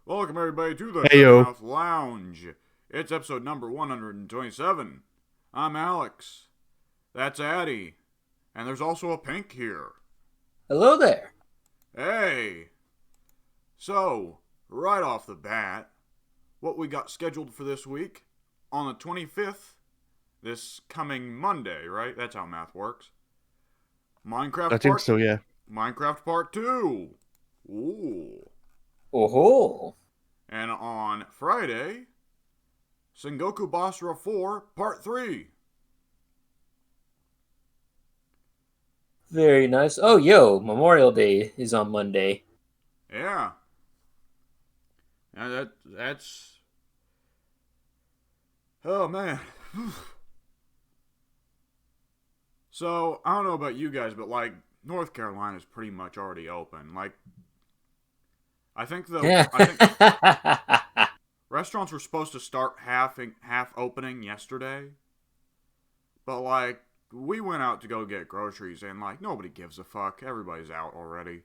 Welcome everybody to the Hey yo, Dirtmouth Lounge. It's episode number 127. I'm Alex. That's Addie. And there's also a Pink here. Hello there. Hey! So, right off the bat, what we got scheduled for this week? On the 25th, this coming Monday, right? That's how math works. I Minecraft think Part so, yeah. Minecraft Part 2. Ooh. Oh, And on Friday, Sengoku Basra 4 Part 3. very nice. Oh, yo, Memorial Day is on Monday. Yeah. And that's oh man. So, I don't know about you guys, but like North Carolina's pretty much already open. Like I think restaurants were supposed to start half opening yesterday. But like we went out to go get groceries and like nobody gives a fuck. Everybody's out already.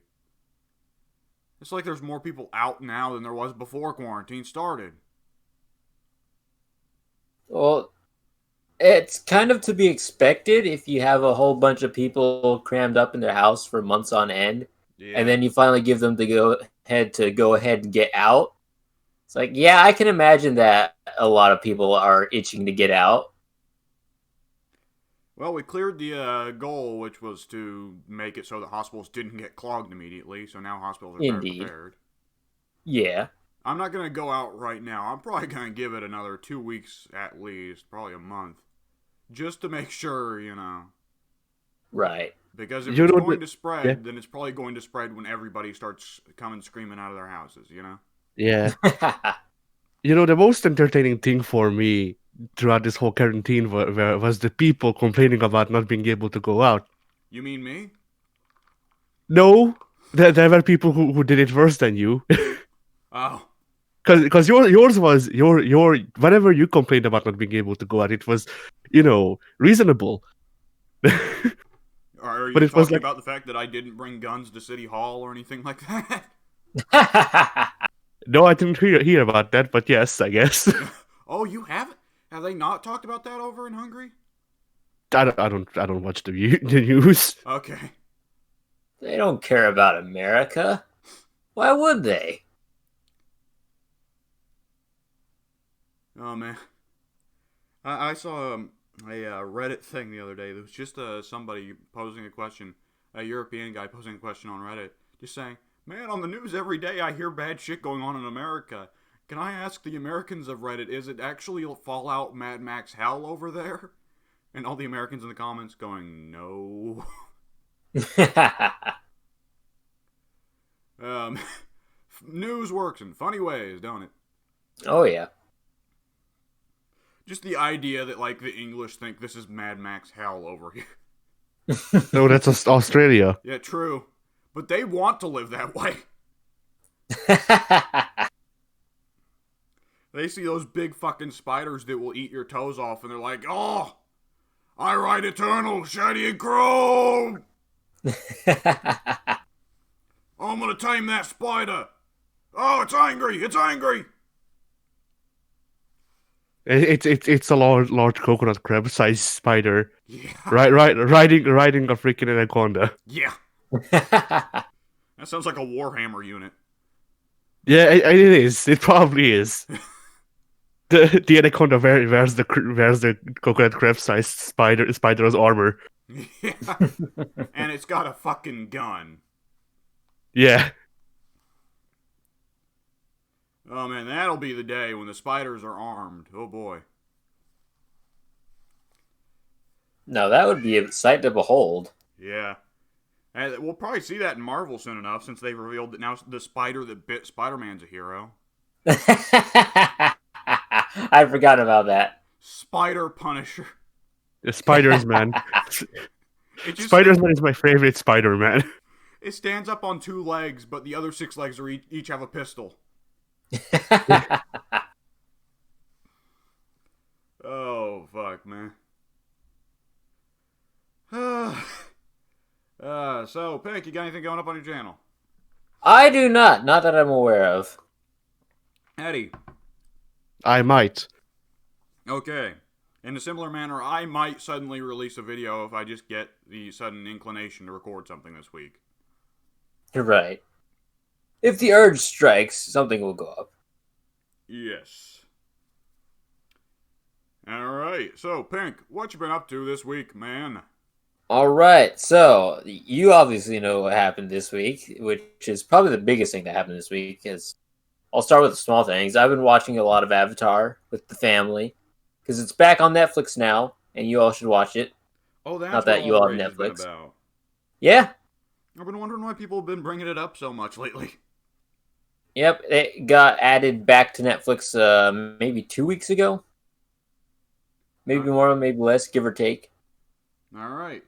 It's like there's more people out now than there was before quarantine started. Well, it's kind of to be expected if you have a whole bunch of people crammed up in their house for months on end, and Yeah. then you finally give them the go ahead and get out. It's like, yeah, I can imagine that a lot of people are itching to get out. Well, we cleared the goal, which was to make it so that hospitals didn't get clogged immediately. So now hospitals are better Indeed. prepared. Yeah. I'm not gonna go out right now. I'm probably gonna give it another 2 weeks at least, probably a month, just to make sure, Right. Because if You it's know going the to yeah, spread, then it's probably going to spread when everybody starts coming screaming out of their houses. yeah. The most entertaining thing for me throughout this whole quarantine was the people complaining about not being able to go out. You mean me? No, there were people who did it worse than you. Oh, Because yours was your whenever you complained about not being able to go out, it was, reasonable. are But you it was talking like, about the fact that I didn't bring guns to City Hall or anything like that? no, I didn't hear about that, but yes, I guess. Oh, you haven't? Have they not talked about that over in Hungary? I don't watch the news. Okay. They don't care about America. Why would they? Oh man, I saw a Reddit thing the other day. There was just somebody posing a question, a European guy posing a question on Reddit, just saying, "Man, on the news every day I hear bad shit going on in America. Can I ask the Americans of Reddit, is it actually Fallout Mad Max hell over there?" And all the Americans in the comments going, "No." um, News works in funny ways, don't it? Oh yeah. Just the idea that like the English think this is Mad Max hell over here. No, that's Australia. Yeah, true. But they want to live that way. They see those big fucking spiders that will eat your toes off, and they're like, "Oh, I ride eternal, shiny and chrome. Oh, I'm gonna tame that spider. Oh, it's angry. It's angry." It's a large coconut crab sized spider, Yeah, riding a freaking anaconda. yeah. That sounds like a Warhammer unit. Yeah, it is. It probably is. The anaconda wears the coconut crab sized spider's armor. Yeah, and it's got a fucking gun. Yeah. Oh man, that'll be the day when the spiders are armed. Oh boy. No, that would be a sight to behold. Yeah. And we'll probably see that in Marvel soon enough, since they've revealed that now the spider that bit Spider-Man's a hero. I forgot about that. Spider Punisher. The Spiders Man. It just Spiders Man is my favorite Spider Man. it stands up on two legs, but the other six legs are each have a pistol. Oh fuck, man. So Pink, you got anything going up on your channel? I do not that I'm aware of. Eddie. I might. Okay. In a similar manner, I might suddenly release a video if I just get the sudden inclination to record something this week. You're right. If the urge strikes, something will go up. Yes. Alright, so Pink, what you been up to this week, man? All right, so you obviously know what happened this week, which is probably the biggest thing that happened this week. Is I'll start with the small things. I've been watching a lot of Avatar with the family because it's back on Netflix now, and you all should watch it. Oh, that's Not what that all you the all have rage has been Netflix. about. Yeah, I've been wondering why people have been bringing it up so much lately. yep, it got added back to Netflix maybe 2 weeks ago, maybe more, maybe less, give or take. Alright.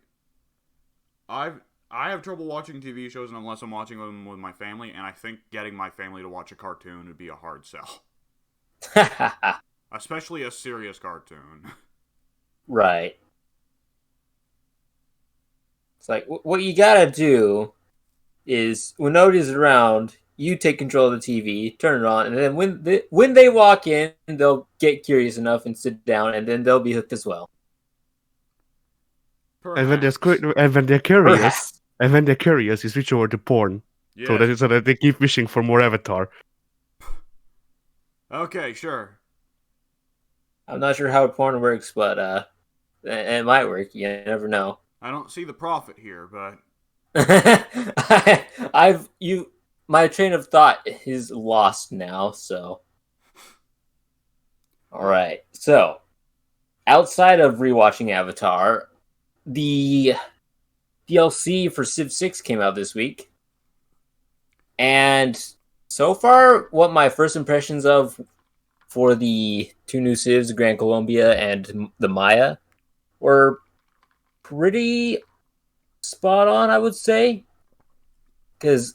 I have trouble watching TV shows unless I'm watching them with my family, and I think getting my family to watch a cartoon would be a hard sell. Especially a serious cartoon. Right. It's like what you gotta do is when nobody's around, you take control of the TV, turn it on, and then when they walk in, they'll get curious enough and sit down, and then they'll be hooked as well. And when Perhaps. they're curious, you switch over to porn. Yes. So that they keep wishing for more Avatar. Okay, sure. I'm not sure how porn works, but it might work. You never know. I don't see the profit here, but My train of thought is lost now. So, all right. So, outside of rewatching Avatar, the DLC for Civ 6 came out this week. And so far, what my first impressions of for the two new Civs, Gran Colombia and the Maya, were pretty spot on, I would say. Because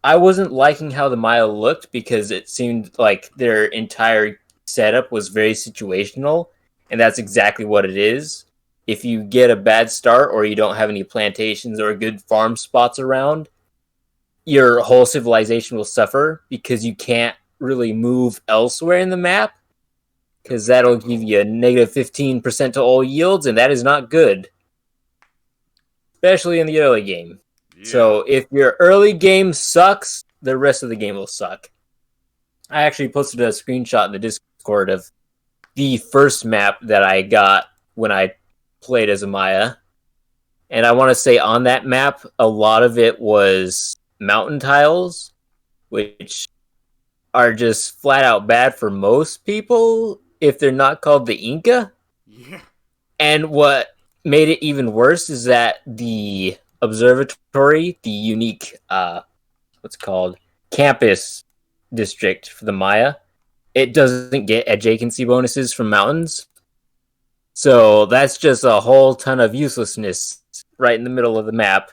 I wasn't liking how the Maya looked because it seemed like their entire setup was very situational. And that's exactly what it is. If you get a bad start or you don't have any plantations or good farm spots around, your whole civilization will suffer because you can't really move elsewhere in the map because that'll give you a negative 15% to all yields, and that is not good, especially in the early game. yeah. So if your early game sucks, the rest of the game will suck. I actually posted a screenshot in the Discord of the first map that I got when I played as a Maya. And I want to say on that map, a lot of it was mountain tiles, which are just flat out bad for most people if they're not called the Inca. Yeah. And what made it even worse is that the observatory, the unique, what's it called, campus district for the Maya, it doesn't get adjacency bonuses from mountains. So that's just a whole ton of uselessness right in the middle of the map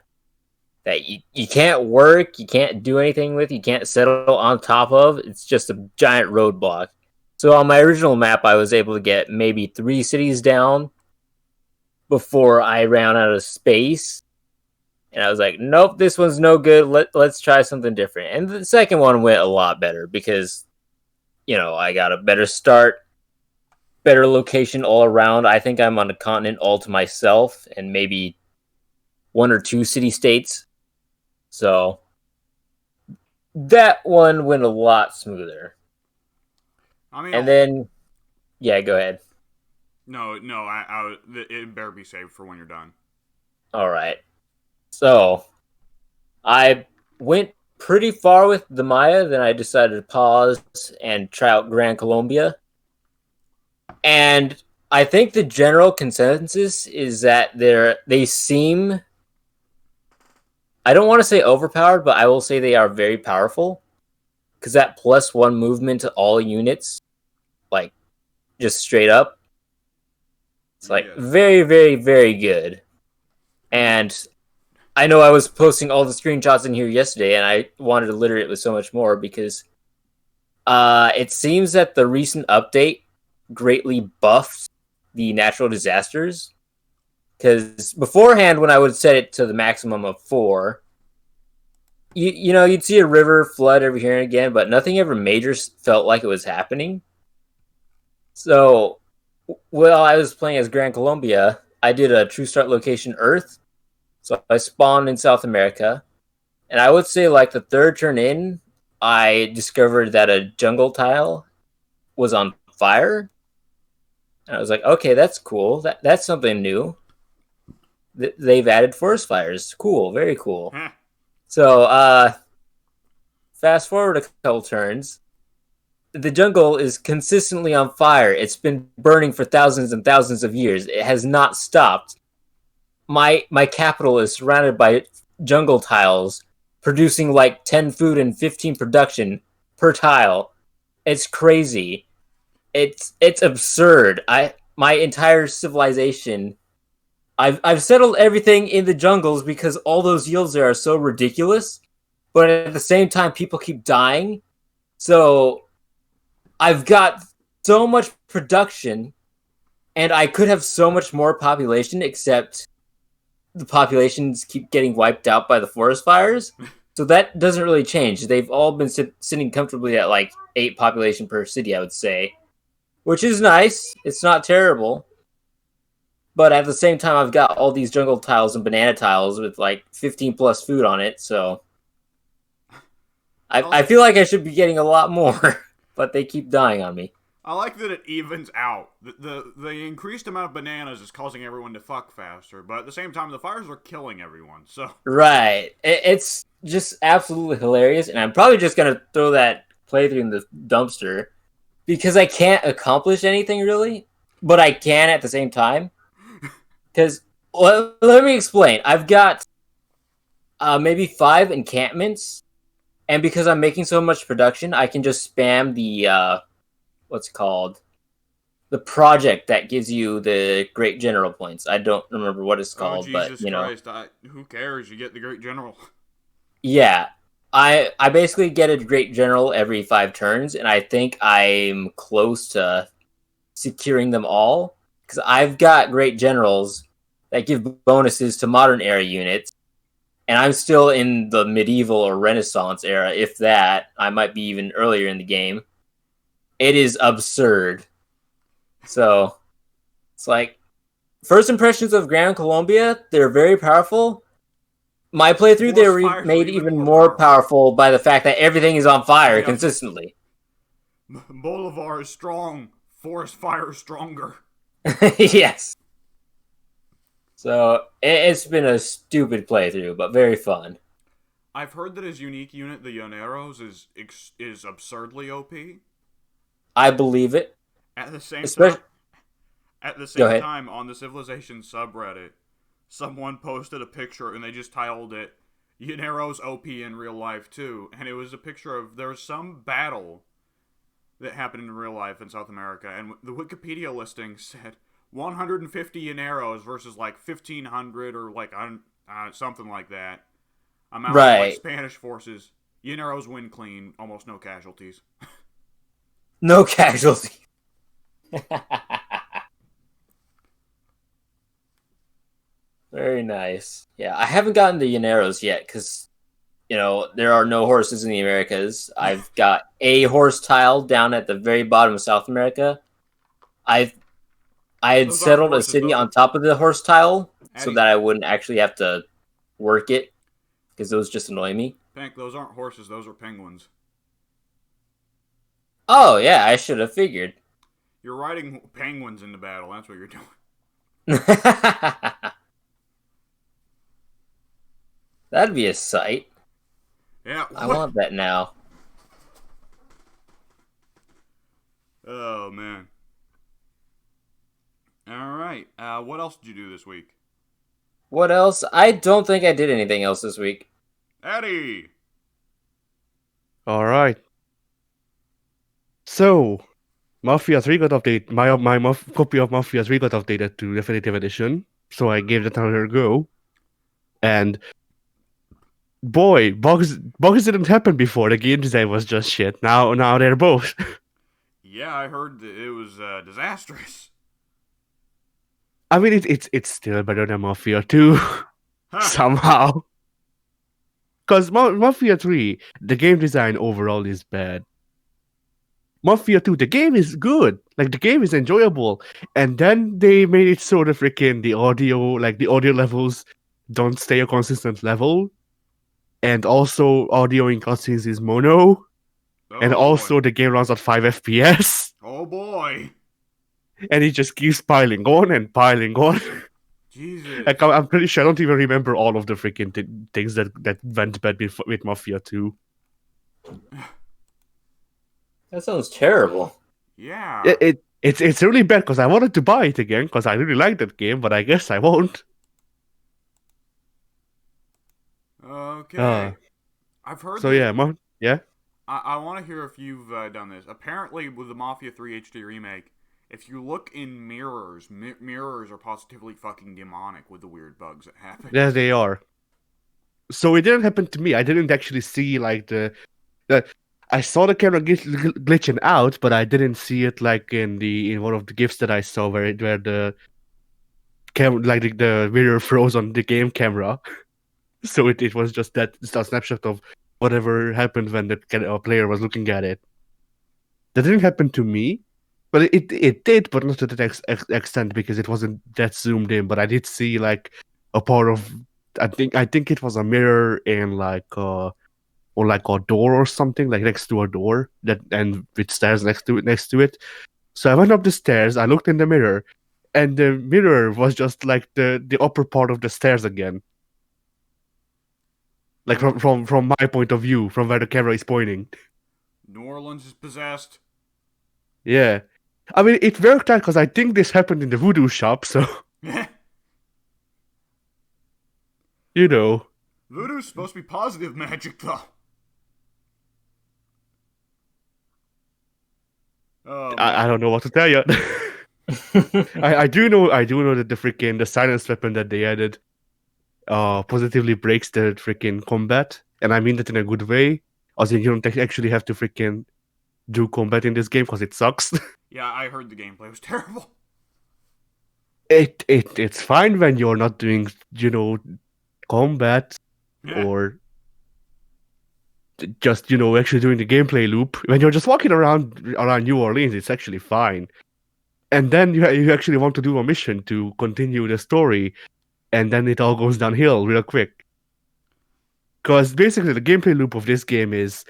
that you can't work, you can't do anything with, you can't settle on top of. It's just a giant roadblock. So on my original map, I was able to get maybe 3 cities down before I ran out of space. And I was like, nope, this one's no good. Let's try something different. And the second one went a lot better because, I got a better start, better location all around. I think I'm on a continent all to myself and maybe 1 or 2 city states. So that one went a lot smoother. I mean, And then, yeah, go ahead. no, it better be saved for when you're done. All right. So I went pretty far with the Maya, then I decided to pause and try out Gran Colombia. And I think the general consensus is that they seem, I don't want to say overpowered, but I will say they are very powerful. Because that +1 movement to all units, like, just straight up, it's like very, very, very good. And I know I was posting all the screenshots in here yesterday, and I wanted to litter it with so much more because it seems that the recent update greatly buffed the natural disasters. Because beforehand, when I would set it to the maximum of 4, you'd see a river flood every here and again, but nothing ever major felt like it was happening. So, while I was playing as Grand Colombia, I did a true start location Earth. So I spawned in South America, and I would say like the third turn in, I discovered that a jungle tile was on fire, and I was like, okay, that's cool. That's something new. They've added forest fires. Cool, very cool. Heh. So, fast forward a couple turns. The jungle is consistently on fire. It's been burning for thousands and thousands of years. It has not stopped. My capital is surrounded by jungle tiles, producing like 10 food and 15 production per tile. It's crazy. It's absurd. My entire civilization. I've settled everything in the jungles because all those yields there are so ridiculous. But at the same time, people keep dying. So I've got so much production, and I could have so much more population, except the populations keep getting wiped out by the forest fires. So that doesn't really change. They've all been sitting comfortably at like 8 population per city, I would say, which is nice. It's not terrible. But at the same time, I've got all these jungle tiles and banana tiles with like 15 plus food on it. So I feel like I should be getting a lot more, but they keep dying on me. I like that it evens out. The increased amount of bananas is causing everyone to fuck faster, but at the same time, the fires are killing everyone. So Right. It's just absolutely hilarious, and I'm probably just going to throw that playthrough in the dumpster because I can't accomplish anything really, but I can at the same time. Because, let me explain. I've got maybe 5 encampments, and because I'm making so much production, I can just spam the, what's it called? The project that gives you the Great General points. I don't remember what it's called, but, Jesus Christ, who cares? You get the Great General. Yeah. I basically get a Great General every 5 turns, and I think I'm close to securing them all. Because I've got Great Generals that give bonuses to modern era units, and I'm still in the medieval or Renaissance era, if that. I might be even earlier in the game. It is absurd. So, it's like, first impressions of Grand Colombia, they're very powerful. My playthrough, they were made even more powerful by the fact that everything is on fire consistently. Bolivar is strong. Forest fire is stronger. Yes. So, it's been a stupid playthrough, but very fun. I've heard that his unique unit, the Llaneros, is absurdly OP. I believe it. At the same time, on the Civilization subreddit, someone posted a picture and they just titled it "Llaneros OP in real life too," and it was a picture of there was some battle that happened in real life in South America, and the Wikipedia listing said 150 Llaneros versus like 1,500 or like something like that. Amount of like Spanish forces. Llaneros win clean, almost no casualties. No casualties. Very nice. Yeah, I haven't gotten the Llaneros yet because, there are no horses in the Americas. I've got a horse tile down at the very bottom of South America. I had settled a city on top of the horse tile so that I wouldn't actually have to work it because those just annoy me. Pank, those aren't horses, those are penguins. Oh, yeah, I should have figured. You're riding penguins into battle, that's what you're doing. That'd be a sight. Yeah. I want that now. Oh, man. Alright, what else did you do this week? What else? I don't think I did anything else this week. Eddie! Alright. So, Mafia 3 got updated. My copy of Mafia 3 got updated to Definitive Edition, so I gave that another go. And boy, bugs didn't happen before. The game design was just shit. Now they're both. Yeah, I heard that it was disastrous. I mean, it's still better than Mafia 2 somehow. Because Mafia 3, the game design overall is bad. Mafia 2, the game is good. Like, the game is enjoyable. And then they made it so the freaking the audio levels don't stay a consistent level. And also, audio in cutscenes is mono. And Oh boy. also, the game runs at 5 FPS. Oh boy. And it just keeps piling on and piling on. Jesus. Like, I'm pretty sure I don't even remember all of the freaking things that went bad with Mafia 2. That sounds terrible. Yeah. It's really bad because I wanted to buy it again because I really like that game, but I guess I won't. Okay. I've heard So that. yeah, yeah. I want to hear if you've done this. Apparently, with the Mafia 3 HD remake, if you look in mirrors, mirrors are positively fucking demonic with the weird bugs that happen. There they are. So it didn't happen to me. I didn't actually see like the I saw the camera glitching out, but I didn't see it like in one of the gifs that I saw where the the mirror froze on the game camera. So it was just a snapshot of whatever happened when the player was looking at it. That didn't happen to me, but it did, but not to that extent because it wasn't that zoomed in. But I did see like a part of I think it was a mirror and or like a door or something like next to a door that and with stairs next to it. So I went up the stairs. I looked in the mirror, and the mirror was just like the upper part of the stairs again. Like from my point of view, from where the camera is pointing. New Orleans is possessed. Yeah. I mean, it worked out because I think this happened in the voodoo shop, so, you know. Voodoo's supposed to be positive magic, though. Oh, man. I don't know what to tell you. I do know that the silence weapon that they added positively breaks the freaking combat, and I mean that in a good way. As in, you don't actually have to freaking do combat in this game because it sucks. Yeah, I heard the gameplay was terrible. It's fine when you're not doing combat or just actually doing the gameplay loop. When you're just walking around New Orleans, it's actually fine. And then you actually want to do a mission to continue the story, and then it all goes downhill real quick. Because basically the gameplay loop of this game is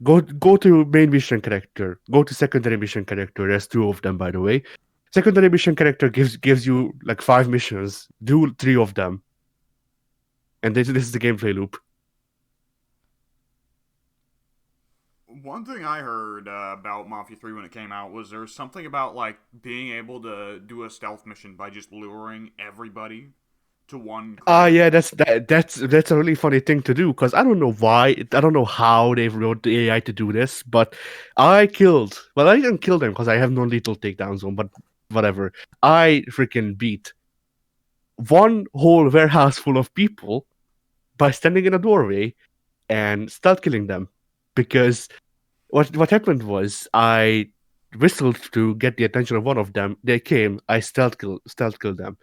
go to main mission character, go to secondary mission character. There's two of them, by the way. Secondary mission character gives you like 5 missions. Do 3 of them, and this is the gameplay loop. One thing I heard about Mafia 3 when it came out was there was something about like being able to do a stealth mission by just luring everybody to one. Yeah, that's a really funny thing to do because I don't know why, I don't know how they wrote the AI to do this, but I didn't kill them because I have non-lethal takedown zone, but whatever. I freaking beat one whole warehouse full of people by standing in a doorway and stealth killing them because what happened was I whistled to get the attention of one of them. They came. I stealth killed them.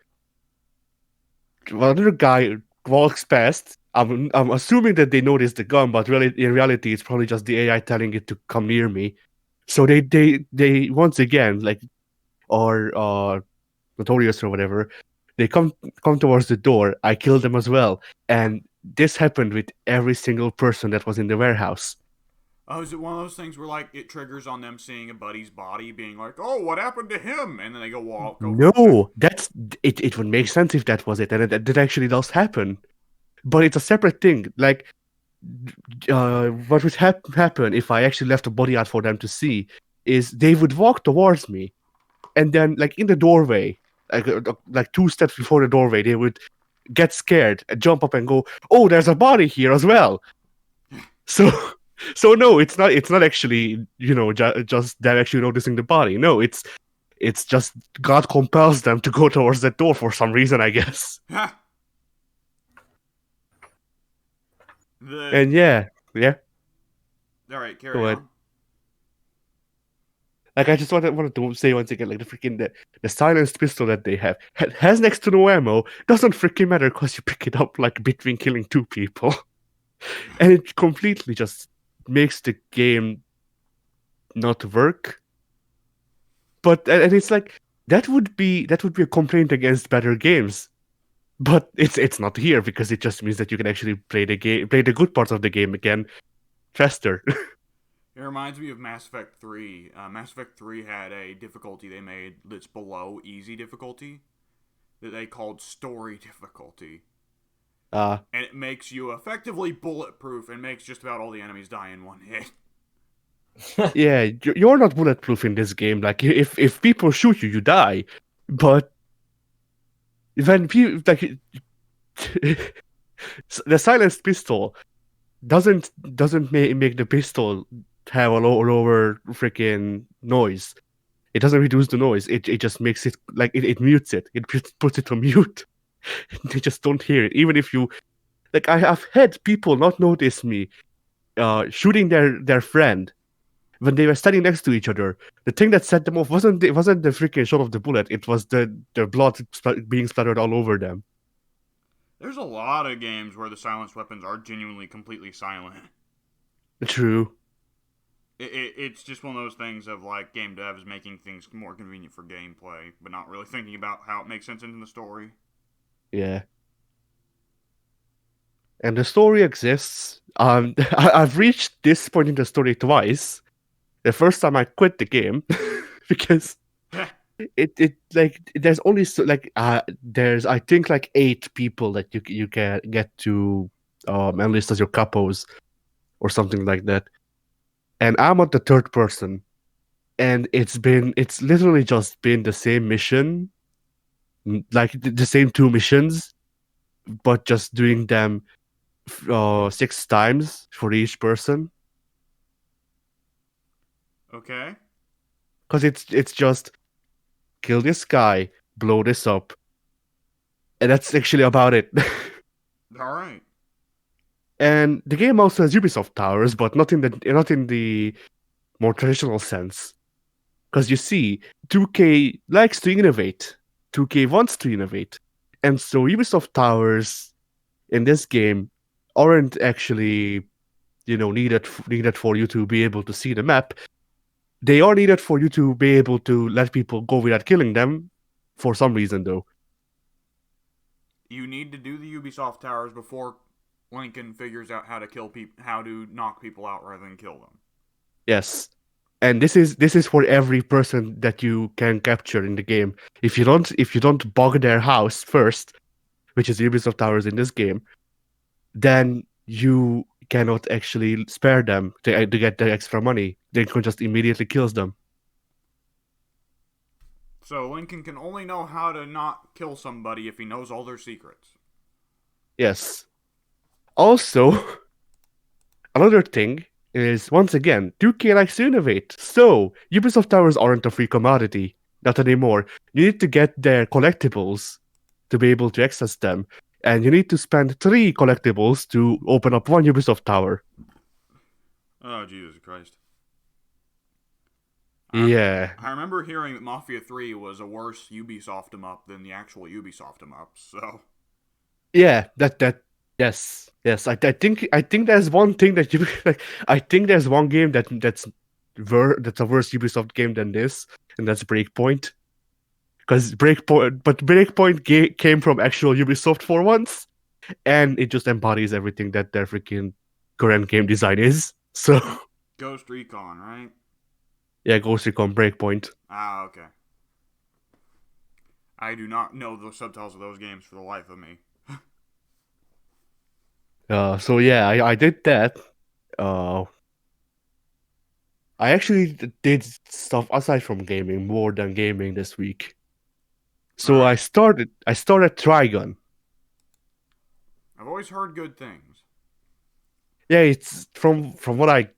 Another guy walks past. I'm assuming that they noticed the gun, but really in reality, it's probably just the AI telling it to come near me. So they once again or notorious or whatever. They come towards the door. I kill them as well, and this happened with every single person that was in the warehouse. Oh, is it one of those things where like it triggers on them seeing a buddy's body, being like, "Oh, what happened to him?" And then they go walk. No, that's it. It would make sense if that was it, and it actually does happen. But it's a separate thing. Like, what would happen if I actually left a body out for them to see is they would walk towards me, and then like in the doorway, like 2 steps before the doorway, they would get scared and jump up and go, "Oh, there's a body here as well." So, so no, it's not. It's not actually just them actually noticing the body. No, it's just God compels them to go towards that door for some reason, I guess. And yeah. All right, carry Go ahead. on. Like I just wanted to say once again, like the silenced pistol that they have has next to no ammo. Doesn't freaking matter because you pick it up like between killing two people, and it completely just makes the game not work. But and it's like that would be a complaint against better games. But it's not here because it just means that you can actually play the good parts of the game again faster. It reminds me of Mass Effect 3. Mass Effect 3 had a difficulty they made that's below easy difficulty that they called story difficulty. Uh And it makes you effectively bulletproof and makes just about all the enemies die in one hit. yeah, you're not bulletproof in this game. Like if people shoot you, you die. But when people like the silenced pistol doesn't make the pistol have a lower freaking noise. It doesn't reduce the noise. It just makes it like it mutes it. It puts it on mute. They just don't hear it. Even if you like, I've had people not notice me shooting their friend when they were standing next to each other. The thing that set them off wasn't the freaking shot of the bullet. It was the blood being splattered all over them. There's a lot of games where the silenced weapons are genuinely completely silent. True. It's just one of those things of like game devs making things more convenient for gameplay, but not really thinking about how it makes sense in the story. Yeah. And the story exists. I've reached this point in the story twice. The first time I quit the game because it like there's only there's I think like 8 people that you can get to enlist as your capos or something like that. And I'm at the third person, and it's literally just been the same mission, like the same 2 missions, but just doing them 6 times for each person. Okay. Because it's just kill this guy, blow this up, and that's actually about it. All right. And the game also has Ubisoft towers, but not in the more traditional sense. Because you see, 2K likes to innovate. 2K wants to innovate. And so Ubisoft towers in this game aren't actually, needed for you to be able to see the map. They are needed for you to be able to let people go without killing them, for some reason though. You need to do the Ubisoft towers before Lincoln figures out how to knock people out rather than kill them. Yes. And this is for every person that you can capture in the game. If you don't bug their house first, which is Ubisoft towers in this game, then you cannot actually spare them to get the extra money. They can just immediately kills them. So Lincoln can only know how to not kill somebody if he knows all their secrets. Yes. Also, another thing is, once again, 2K likes to innovate. So, Ubisoft towers aren't a free commodity. Not anymore. You need to get their collectibles to be able to access them. And you need to spend 3 collectibles to open up 1 Ubisoft tower. Oh, Jesus Christ. Yeah. I remember hearing that Mafia 3 was a worse Ubisoft 'em up than the actual Ubisoft 'em ups, so... Yeah, yes. I think there's one thing that you like. I think there's one game that's a worse Ubisoft game than this, and that's Breakpoint. Because Breakpoint came from actual Ubisoft for once, and it just embodies everything that their freaking current game design is. So Ghost Recon, right? yeah, Ghost Recon Breakpoint. Ah, okay. I do not know the subtitles of those games for the life of me. So yeah, I did that. I actually did stuff aside from gaming, more than gaming this week. So Alright. I started Trigun. I've always heard good things. Yeah, it's from what I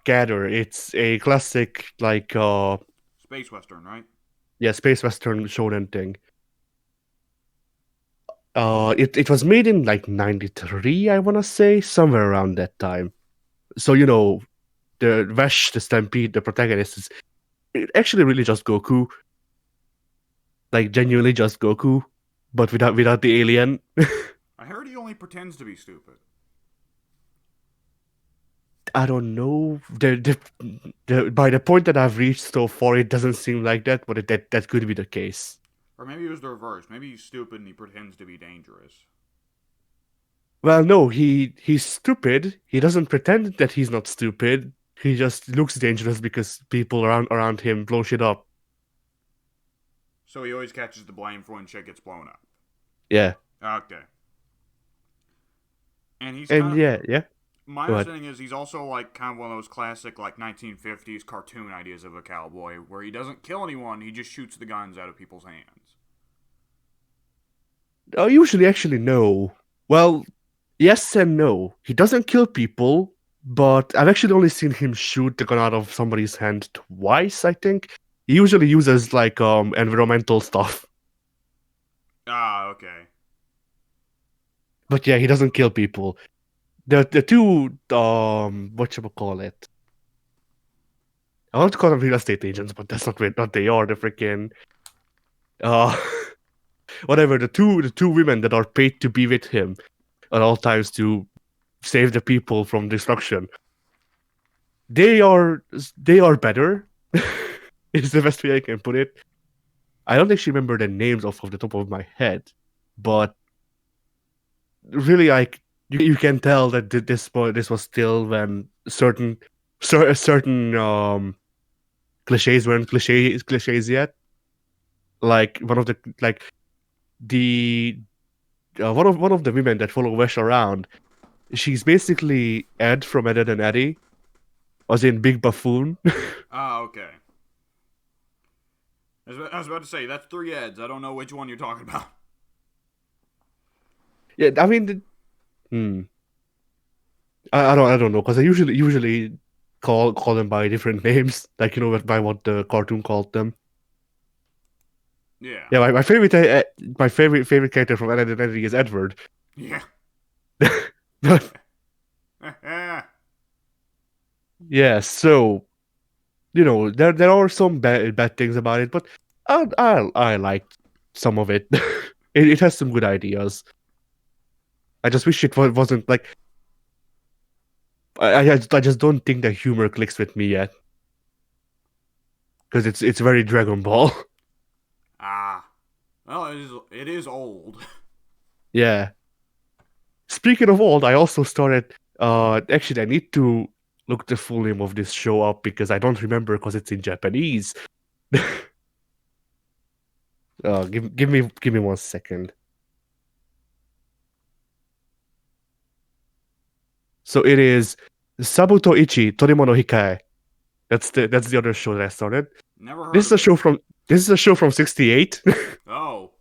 gather, it's a classic like Space Western, right? yeah, space western shonen thing. It was made in like 93, I wanna say, somewhere around that time. So the Vash, the Stampede, the protagonist actually really just Goku. Like genuinely just Goku, but without the alien. I heard he only pretends to be stupid. I don't know. By the point that I've reached so far, it doesn't seem like that, but that could be the case. Or maybe it was the reverse. Maybe he's stupid and he pretends to be dangerous. Well, no, he's stupid. He doesn't pretend that he's not stupid. He just looks dangerous because people around him blow shit up. So he always catches the blame for when shit gets blown up. Yeah. Okay. And he's And kind of... yeah. My Go ahead. understanding is he's also like kind of one of those classic like 1950s cartoon ideas of a cowboy where he doesn't kill anyone, he just shoots the guns out of people's hands. Usually, actually, no. Well, yes and no. He doesn't kill people, but I've actually only seen him shoot the gun out of somebody's hand twice, I think. He usually uses like environmental stuff. Ah, okay. But yeah, he doesn't kill people. The two whatchamacallit? I want to call them real estate agents, but that's not what they are. They're freaking uh whatever, the two women that are paid to be with him at all times to save the people from destruction. They are better. Is the best way I can put it. I don't actually remember the names off of the top of my head, but really, like you can tell that this was still when certain cliches weren't cliches yet. Like one of the like the one of the women that follow Wesh around. She's basically Ed from Ed, Edd n Eddy, as in Big Buffoon. Ah, okay. I was about to say, that's 3 Eds. I don't know which one you're talking about. Yeah, I mean, I don't know, because I usually call them by different names, like by what the cartoon called them. Yeah. Yeah, my favorite character from Ed, Edd n Eddy is Edward. Yeah. But yeah, so there are some bad things about it, but I liked some of it. It has some good ideas. I just wish it wasn't like I just don't think the humor clicks with me yet, because it's very Dragon Ball. Ah. Well, it is old. Yeah. Speaking of old, I also started. Actually, I need to look the full name of this show up because I don't remember because it's in Japanese. Give me 1 second. So it is Sabuto Ichi Torimono Hikae. That's the other show that I started. Never heard This is of a show it. from this is a show from '68. Oh.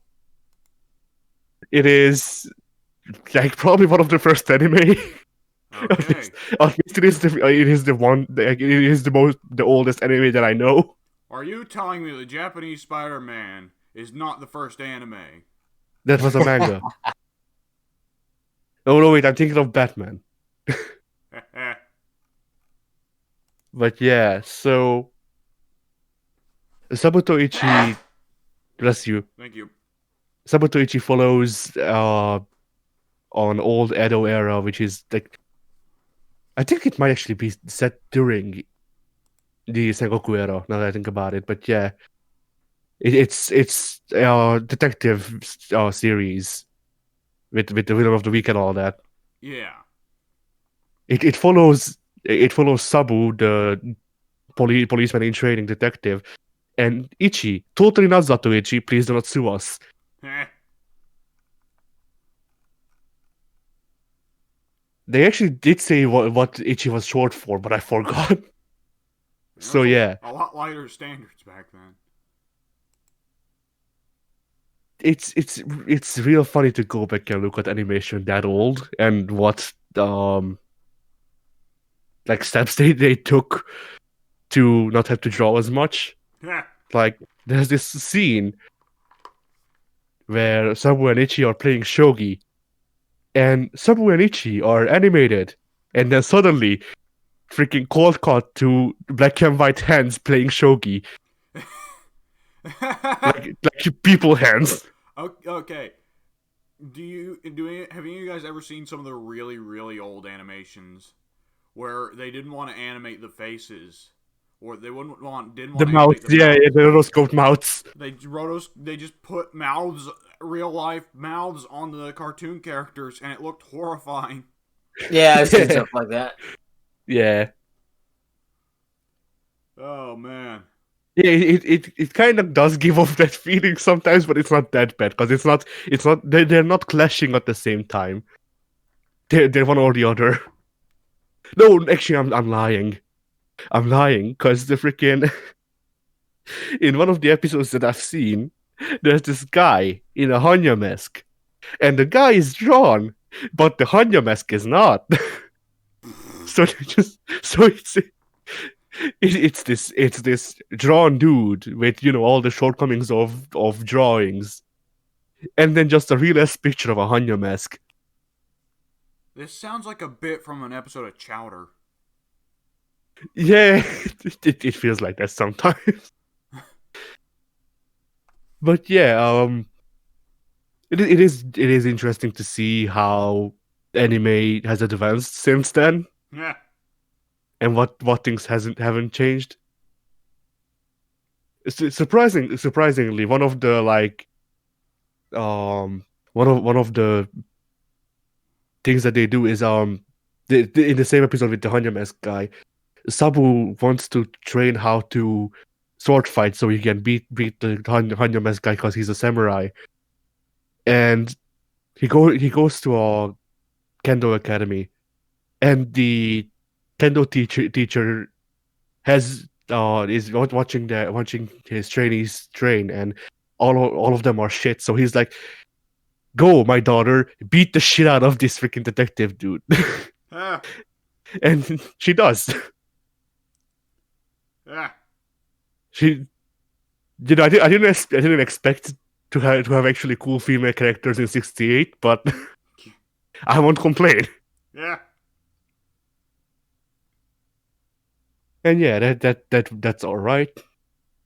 It is like probably one of the first anime. Okay. At least it is the one. Like, it is the oldest anime that I know. Are you telling me the Japanese Spider-Man is not the first anime? That was a manga. Oh no, wait, I'm thinking of Batman. But yeah, so Sabuto Ichi, bless you. Thank you. Sabuto Ichi follows on old Edo era, which is like I think it might actually be set during the Sengoku era. Now that I think about it, but yeah, it's detective series with the Villain of the Week and all that. Yeah. It follows Sabu, the policeman in training detective, and Ichi. Totally not Zatoichi. Please do not sue us. They actually did say what Ichi was short for, but I forgot. So yeah, A lot lighter standards back then. it's real funny to go back and look at animation that old and what like steps they took to not have to draw as much. Like there's this scene where Sabu and Ichi are playing shogi, and Sabu and Ichi are animated, and then suddenly freaking cold cut to black and white hands playing shogi, like people hands. Okay. Have any of you guys ever seen some of the really, really old animations where they didn't want to animate the faces, or they didn't want The to mouths, animate the yeah, mouths? the rotoscoped mouths. They just put real life mouths on the cartoon characters, and it looked horrifying. Yeah, I've seen stuff like that. Yeah. Oh man. Yeah, it kind of does give off that feeling sometimes, but it's not that bad because they're not clashing at the same time. They're one or the other. No, actually, I'm lying. I'm lying because the freaking in one of the episodes that I've seen, there's this guy in a Hanya mask, and the guy is drawn, but the Hanya mask is not. So it's this drawn dude with all the shortcomings of drawings, and then just a real ass picture of a Hanya mask. This sounds like a bit from an episode of Chowder. Yeah, it feels like that sometimes. But yeah, it is interesting to see how anime has advanced since then, Yeah. and what things haven't changed. Surprisingly, one of the one of the things that they do is in the same episode with the Hanya mask guy, Sabu wants to train how to sword fight so he can beat the Hanya mask guy because he's a samurai, and he goes to a kendo academy, and the kendo teacher has is watching his trainees train, and all of them are shit. So he's like, "Go, my daughter, beat the shit out of this freaking detective dude," Ah. and she does. Ah. She, I didn't expect to have actually cool female characters in '68, but I won't complain. Yeah. And yeah, that's all right.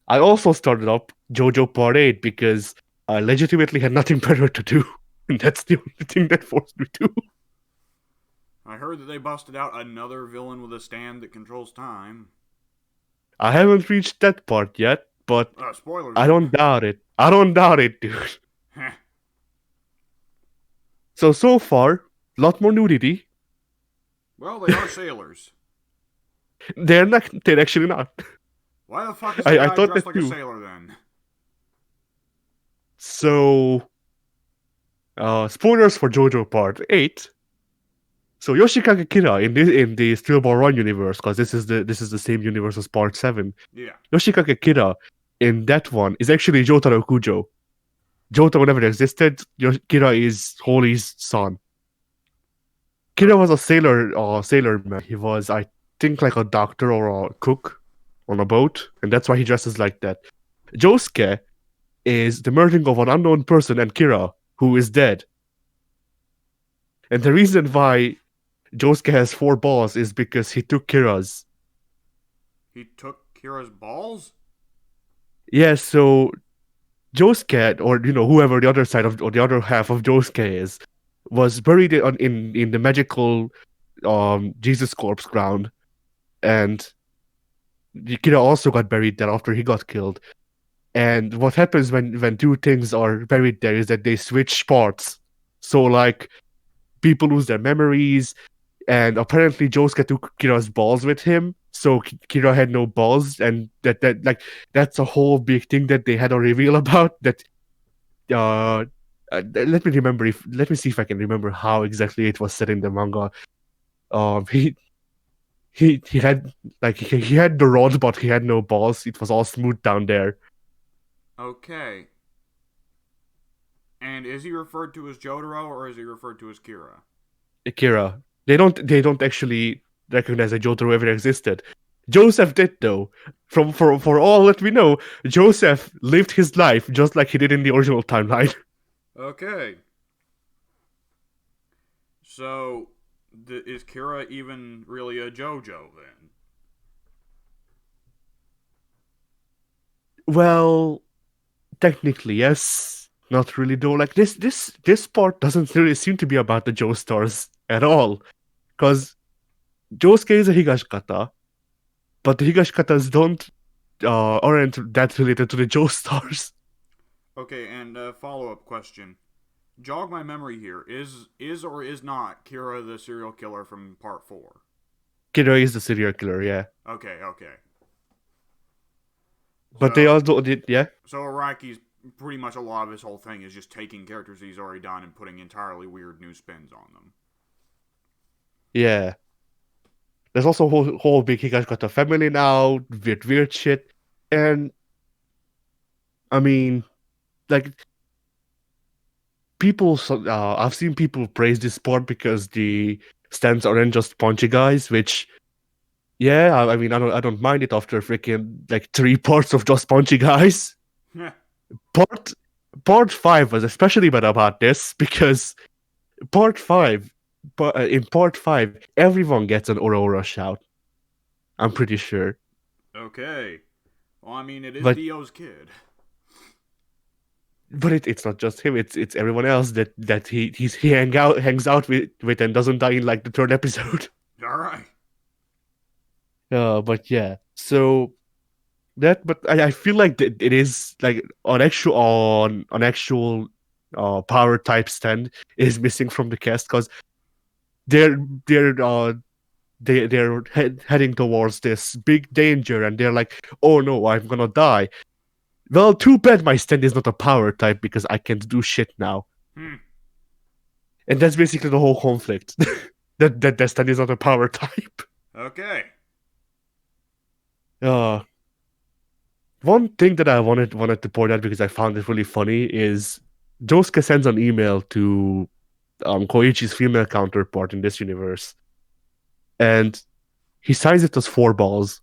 I also started up JoJo Part 8 because I legitimately had nothing better to do, and that's the only thing that forced me to. I heard that they busted out another villain with a stand that controls time. I haven't reached that part yet, but Spoilers. I don't doubt it. I don't doubt it, dude. Heh. So far, lot more nudity. Well, they are sailors. They're not. They're actually not. Why the fuck is I the guy thought dressed that like a too. sailor then? So, spoilers for JoJo Part 8. So Yoshikage Kira in the Steel Ball Run universe, because this is the same universe as Part 7. Yeah. Yoshikage Kira in that one is actually Jotaro Kujo. Jotaro never existed. Kira is Holy's son. Kira was a sailor man. He was, I think, like a doctor or a cook on a boat, and that's why he dresses like that. Josuke is the merging of an unknown person and Kira, who is dead. And the reason why Josuke has 4 balls is because he took Kira's. He took Kira's balls? Yeah, so Josuke, or whoever the other side of, or the other half of Josuke is, was buried in the magical Jesus corpse ground, and Kira also got buried there after he got killed. And what happens when two things are buried there is that they switch parts. So like people lose their memories, and apparently Josuke took Kira's balls with him, so Kira had no balls, and that's a whole big thing that they had a reveal about. That let me see if I can remember how exactly it was said in the manga. He had he had the rod, but he had no balls. It was all smooth down there. Okay. And is he referred to as Jotaro or is he referred to as Kira? Kira. They don't actually recognize that Jotaro ever existed. Joseph did though. For all that we know, Joseph lived his life just like he did in the original timeline. Okay. So, Is Kira even really a JoJo then? Well, technically, yes. Not really though. Like this part doesn't really seem to be about the Joestars at all. Because Josuke is a Higashikata, but the Higashikatas don't aren't that related to the Joestars. Okay, and follow up question. Jog my memory here. Is or is not Kira the serial killer from part 4? Kira is the serial killer, yeah. Okay, okay. But they So also did, yeah. so Araki's pretty much a lot of his whole thing is just taking characters he's already done and putting entirely weird new spins on them. Yeah. There's also whole big Higashikata family now, weird shit. And I mean, like I've seen people praise this sport because the stands aren't just punchy guys, which yeah, I mean I don't mind it after freaking like 3 parts of just punchy guys. Part part 5 was especially bad about this because part 5 but in part 5 everyone gets an Aurora shout. I'm pretty sure. Okay. Well, I mean, it is But Dio's kid. it's not just him, it's everyone else that he hangs out with and doesn't die in like the 3rd episode. All right. But yeah. So but I feel like it is like on actual power type stand is missing from the cast because they're they're uh they're heading towards this big danger and they're like, oh no, I'm gonna die. Well, too bad my stand is not a power type because I can't do shit now. Hmm. And that's basically the whole conflict. that stand is not a power type. Okay. Uh One thing that I wanted to point out because I found it really funny is Josuke sends an email to Koichi's female counterpart in this universe, and he signs it as 4 balls,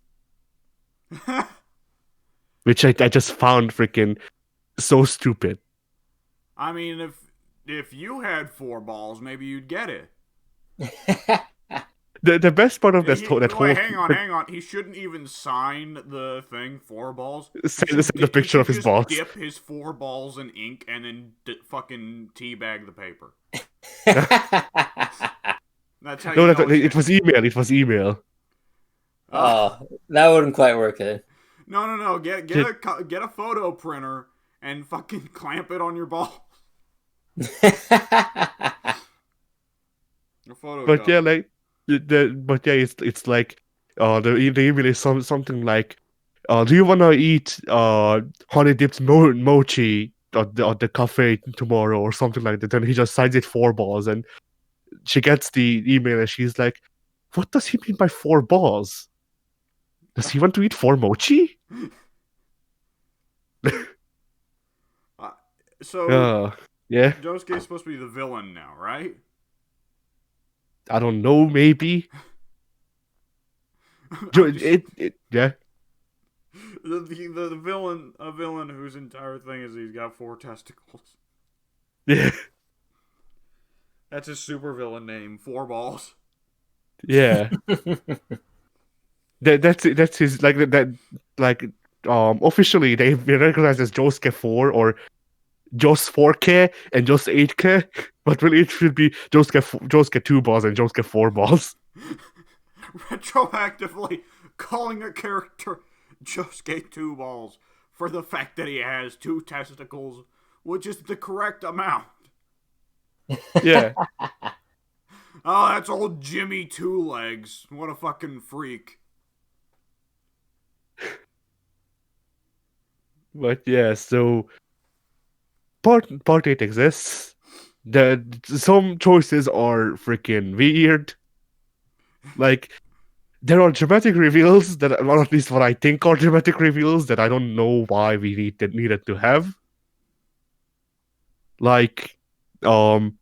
which I just found freaking so stupid. I mean, if you had 4 balls, maybe you'd get it. The best part of that whole Wait, hang on. He shouldn't even sign the thing 4 balls. send a picture of his balls. Dip his 4 balls in ink and then fucking teabag the paper. That's how No, you know it was email. It was email. Oh, that wouldn't quite work then. No. Get a photo printer and fucking clamp it on your ball. A photo. But yeah, like it's like the email is something like do you wanna eat honey dipped mochi at the cafe tomorrow or something like that? And he just signs it 4 balls and she gets the email and she's like, what does he mean by 4 balls? Does he want to eat 4 mochi? So yeah. Josuke's supposed to be the villain now, right? I don't know, maybe. Yeah. The villain, a villain whose entire thing is he's got 4 testicles. Yeah. That's his super villain name, 4 balls. Yeah. That's his officially they recognize as Josuke 4 or Jos 4K and Jos 8K, but really it should be Josuke 2 balls and Josuke 4 balls. Retroactively calling a character Josuke 2 balls for the fact that he has 2 testicles, which is the correct amount. Yeah. Oh, that's old Jimmy 2 legs. What a fucking freak. But yeah, so part 8 exists. Some choices are freaking weird. Like there are dramatic reveals that, or at least what I think are dramatic reveals that I don't know why we needed to have. Like, the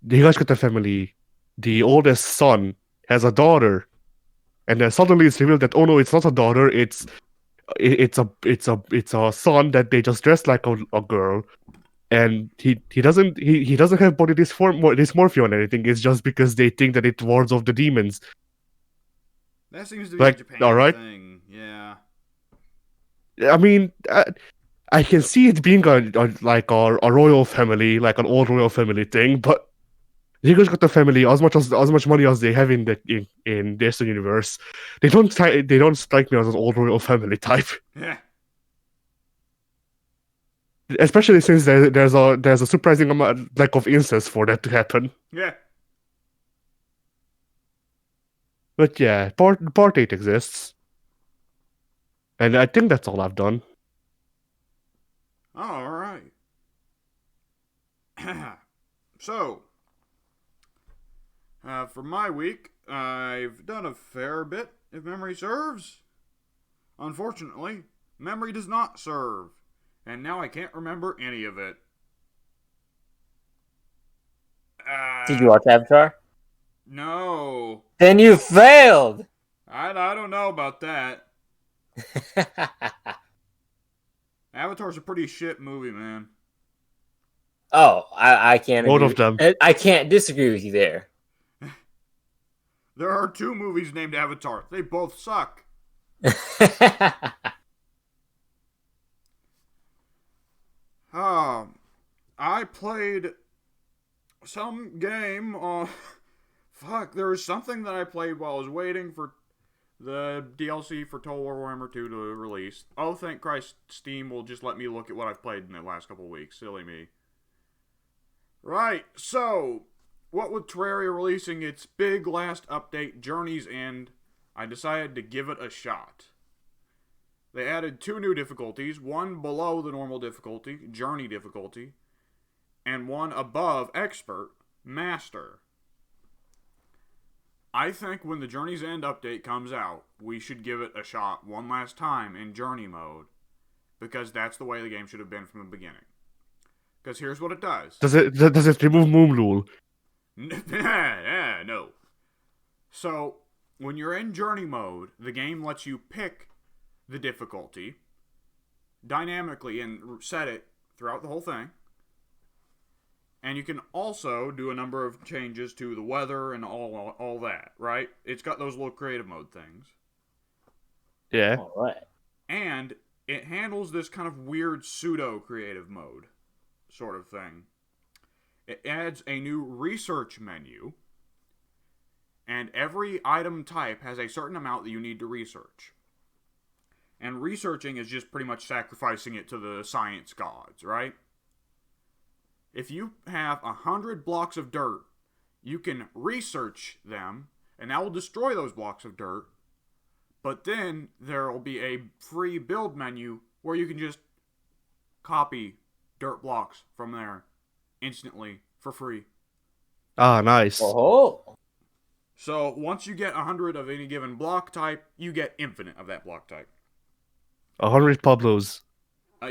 Higashikata family, the oldest son has a daughter, and then suddenly it's revealed that oh no, it's not a daughter, it's a son that they just dressed like a girl, and he doesn't have body dysmorphia or anything. It's just because they think that it wards off the demons. That seems to be a Like, all Japan right, thing. Yeah. I mean, I can see it being a royal family, like an old royal family thing, but you guys got the family as much money as they have in this universe. They don't strike me as an old royal family type, Yeah. especially since there's a surprising amount lack of incest for that to happen. Yeah. But yeah, part 8 exists, and I think that's all I've done. All right. So, for my week, I've done a fair bit, if memory serves. Unfortunately, memory does not serve, and now I can't remember any of it. Did you watch Avatar? No. Then you failed. I don't know about that. Avatar's a pretty shit movie, man. Oh, I can't Both agree. of them. I can't disagree with you there. There are 2 movies named Avatar. They both suck. I played some game on. Fuck, there was something that I played while I was waiting for the DLC for Total War Warhammer 2 to release. Oh, thank Christ, Steam will just let me look at what I've played in the last couple of weeks. Silly me. Right, so, what with Terraria releasing its big last update, Journey's End, I decided to give it a shot. They added 2 new difficulties, one below the normal difficulty, Journey difficulty, and one above Expert, Master. I think when the Journey's End update comes out, we should give it a shot one last time in Journey mode, because that's the way the game should have been from the beginning. Because here's what it does. Does it remove Moonlul? No. So, when you're in Journey mode, the game lets you pick the difficulty dynamically and set it throughout the whole thing. And you can also do a number of changes to the weather and all that, right? It's got those little creative mode things. Yeah. All right. And it handles this kind of weird pseudo-creative mode sort of thing. It adds a new research menu, and every item type has a certain amount that you need to research. And researching is just pretty much sacrificing it to the science gods, right? If you have 100 blocks of dirt, you can research them, and that will destroy those blocks of dirt. But then there will be a free build menu where you can just copy dirt blocks from there instantly for free. Ah, nice. Oh. So once you get 100 of any given block type, you get infinite of that block type. 100 Pablos.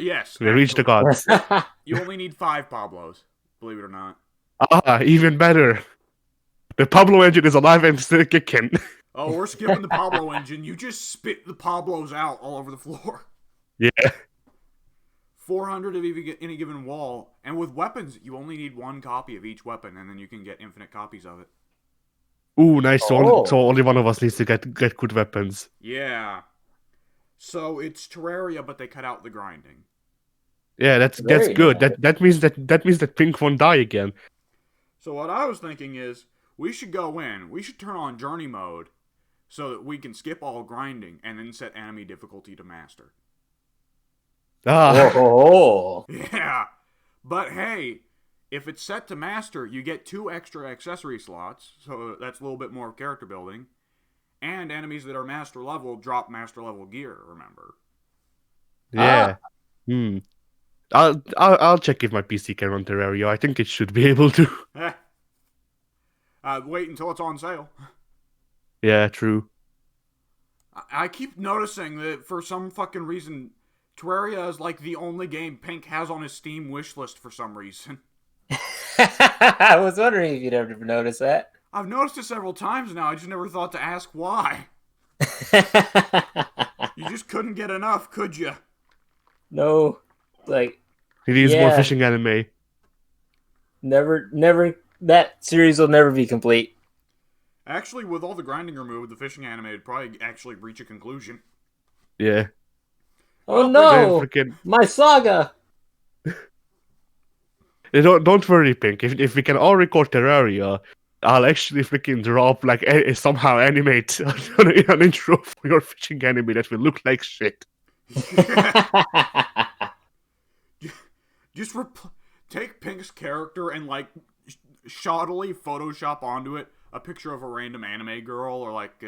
Yes. We reached the gods. You only need 5 Pablos, believe it or not. Ah, even better. The Pablo engine is alive and still kicking. Oh, we're skipping the Pablo engine. You just spit the Pablos out all over the floor. Yeah. 400 of any given wall. And with weapons, you only need 1 copy of each weapon, and then you can get infinite copies of it. Ooh, nice. So, Oh. so only one of us needs to get good weapons. Yeah. So it's Terraria, but they cut out the grinding. Yeah, that's Very good. nice. That means that Pink won't die again. So what I was thinking is, we should go in, we should turn on Journey mode, so that we can skip all grinding, and then set enemy difficulty to Master. Ah, Oh. Yeah. But hey, if it's set to Master, you get 2 extra accessory slots, so that's a little bit more character building. And enemies that are Master level drop Master level gear, remember? yeah. I'll check if my PC can run Terraria. I think it should be able to. Wait until it's on sale. Yeah, true. I keep noticing that for some fucking reason, Terraria is like the only game Pink has on his Steam wishlist for some reason. I was wondering if you'd ever notice that. I've noticed it several times now, I just never thought to ask why. You just couldn't get enough, could you? No, like He needs more Yeah. fishing anime. Never. That series will never be complete. Actually, with all the grinding removed, the fishing anime would probably actually reach a conclusion. Yeah. Oh Well, Then no! freaking. My saga! Don't worry, Pink. If we can all record Terraria, I'll actually freaking drop like somehow animate an intro for your fishing anime that will look like shit. Just take Pink's character and like shoddily Photoshop onto it a picture of a random anime girl, or like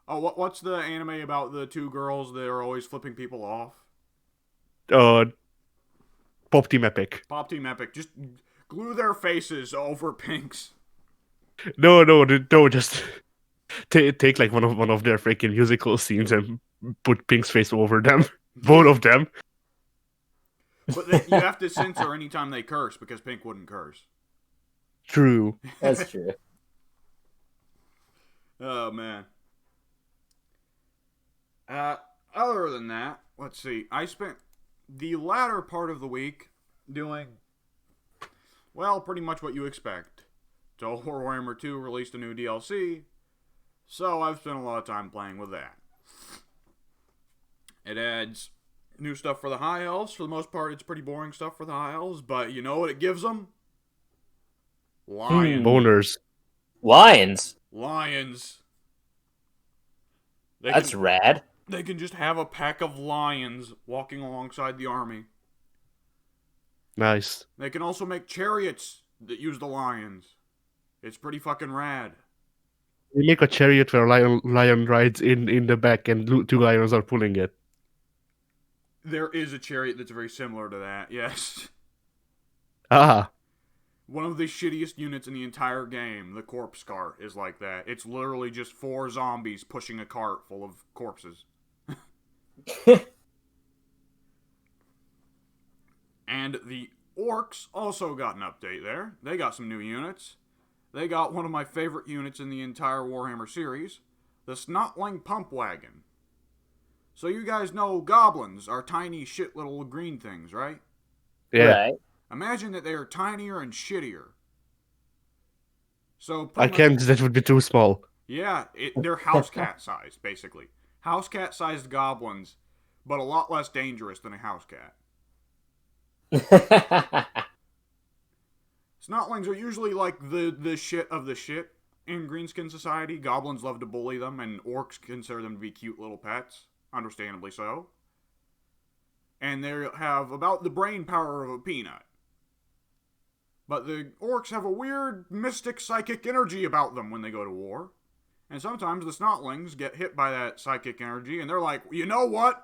what's the anime about the two girls that are always flipping people off? Pop Team Epic. Pop Team Epic. Just glue their faces over Pink's. No. Just take like one of their freaking musical scenes and put Pink's face over them, both of them. But you have to censor anytime they curse because Pink wouldn't curse. True. That's true. Oh man. Other than that, let's see. I spent the latter part of the week doing, well, pretty much what you expect. So Warhammer 2 released a new DLC, so I've spent a lot of time playing with that. It adds new stuff for the High Elves. For the most part, it's pretty boring stuff for the High Elves, but you know what it gives them? Lions. Boners. Lions. Lions. That's rad. They can just have a pack of lions walking alongside the army. Nice. They can also make chariots that use the lions. It's pretty fucking rad. You make a chariot where lion rides in the back and two lions are pulling it. There is a chariot that's very similar to that, yes. Ah. One of the shittiest units in the entire game, the corpse cart, is like that. It's literally just 4 zombies pushing a cart full of corpses. And the orcs also got an update there. They got some new units. They got one of my favorite units in the entire Warhammer series, the Snotling Pump Wagon. So you guys know goblins are tiny shit little green things, right? Yeah. Right. Imagine that they are tinier and shittier. So I can't, that would be too small. Yeah, they're house cat sized, basically. House cat sized goblins, but a lot less dangerous than a house cat. Snotlings are usually like the shit of the shit in Greenskin Society. Goblins love to bully them, and orcs consider them to be cute little pets. Understandably so. And they have about the brain power of a peanut. But the orcs have a weird, mystic, psychic energy about them when they go to war. And sometimes the Snotlings get hit by that psychic energy, and they're like, you know what?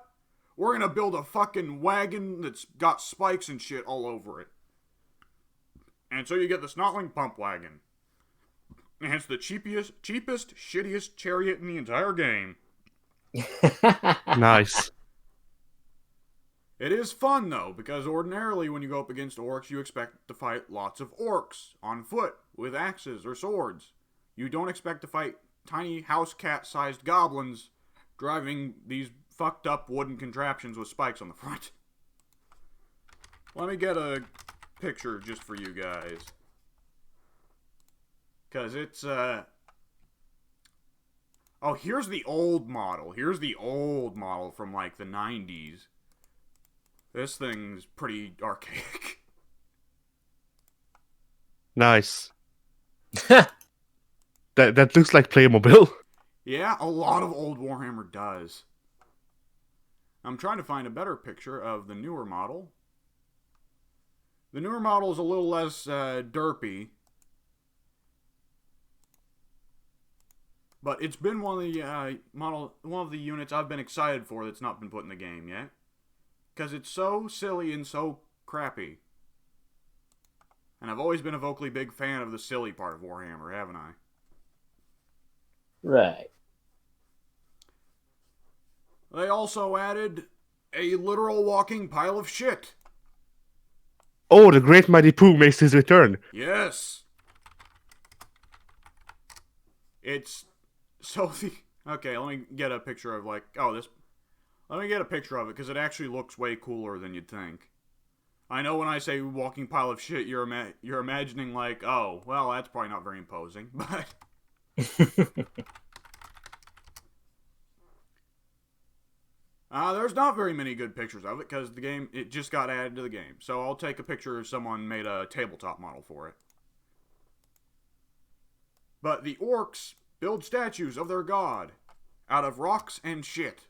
We're gonna build a fucking wagon that's got spikes and shit all over it. And so you get the Snotling Pump Wagon. And it's the cheapest, shittiest chariot in the entire game. Nice. It is fun, though, because ordinarily when you go up against orcs, you expect to fight lots of orcs on foot with axes or swords. You don't expect to fight tiny house cat-sized goblins driving these fucked up wooden contraptions with spikes on the front. Let me get a picture just for you guys. Because it's, Oh, here's the old model. Here's the old model from, like, the 90s. This thing's pretty archaic. Nice. That looks like Playmobil. Yeah, a lot of old Warhammer does. I'm trying to find a better picture of the newer model. The newer model is a little less derpy. But it's been one of the units I've been excited for that's not been put in the game yet. Because it's so silly and so crappy. And I've always been a vocally big fan of the silly part of Warhammer, haven't I? Right. They also added a literal walking pile of shit. Oh, the Great Mighty Pooh makes his return. Yes. It's so the... Okay, let me get a picture of like... Oh, this... Let me get a picture of it, because it actually looks way cooler than you'd think. I know when I say walking pile of shit, you're imagining like, oh, well, that's probably not very imposing, but there's not very many good pictures of it because it just got added to the game. So I'll take a picture of someone made a tabletop model for it. But the orcs build statues of their god out of rocks and shit.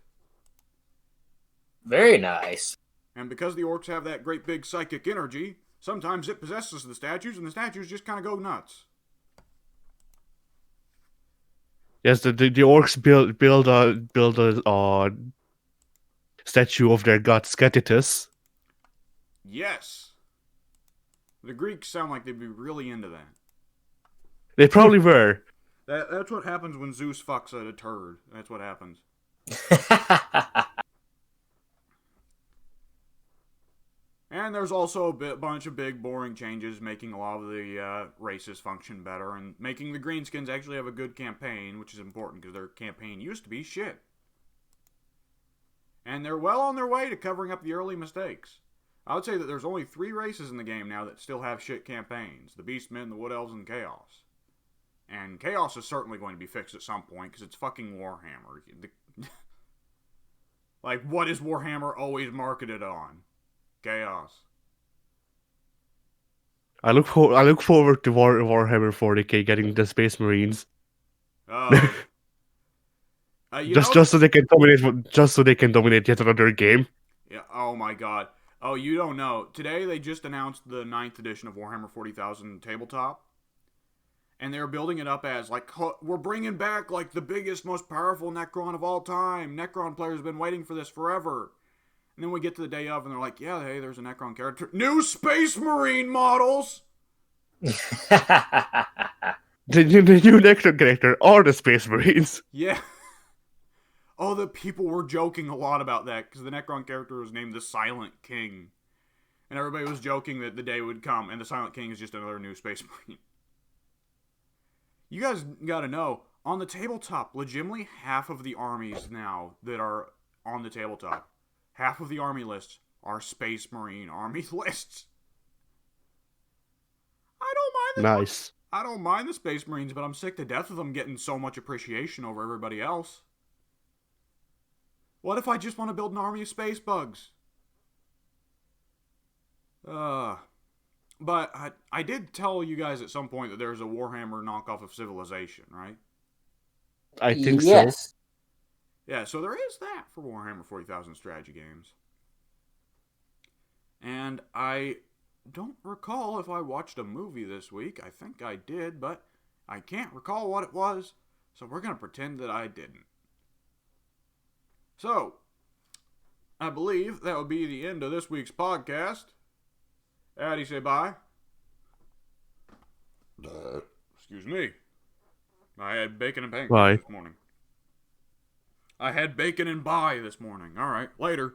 Very nice. And because the orcs have that great big psychic energy, sometimes it possesses the statues, and the statues just kind of go nuts. Yes, the orcs build a statue of their god Sketitus. Yes. The Greeks sound like they'd be really into that. They probably were. That's what happens when Zeus fucks a turd. That's what happens. And there's also a bunch of big, boring changes, making a lot of the races function better, and making the Greenskins actually have a good campaign, which is important because their campaign used to be shit. And they're well on their way to covering up the early mistakes. I would say that there's only 3 races in the game now that still have shit campaigns. The Beastmen, the Wood Elves, and Chaos. And Chaos is certainly going to be fixed at some point because it's fucking Warhammer. Like, what is Warhammer always marketed on? Chaos. I look forward to Warhammer 40k getting the Space Marines. Just so they can dominate yet another game. Yeah. Oh my god. Oh, you don't know. Today they just announced the 9th edition of Warhammer 40,000 tabletop. And they're building it up as, like, we're bringing back, like, the biggest, most powerful Necron of all time. Necron players have been waiting for this forever. And then we get to the day of, and they're like, yeah, hey, there's a Necron character. New Space Marine models! The new Necron character are the Space Marines. Yeah. Oh, the people were joking a lot about that, because the Necron character was named the Silent King. And everybody was joking that the day would come, and the Silent King is just another new Space Marine. You guys gotta know, on the tabletop, legitimately half of the armies now that are on the tabletop, half of the army lists are Space Marine army lists. I don't mind Nice. I don't mind the Space Marines, but I'm sick to death of them getting so much appreciation over everybody else. What if I just want to build an army of space bugs? But I did tell you guys at some point that there's a Warhammer knockoff of Civilization, right? I think yes. so. Yeah, so there is that for Warhammer 40,000 strategy games. And I don't recall if I watched a movie this week. I think I did, but I can't recall what it was, so we're going to pretend that I didn't. So, I believe that would be the end of this week's podcast. Addy, say bye. Excuse me. I had bacon and pancakes this morning. I had bacon and bye this morning. All right, later.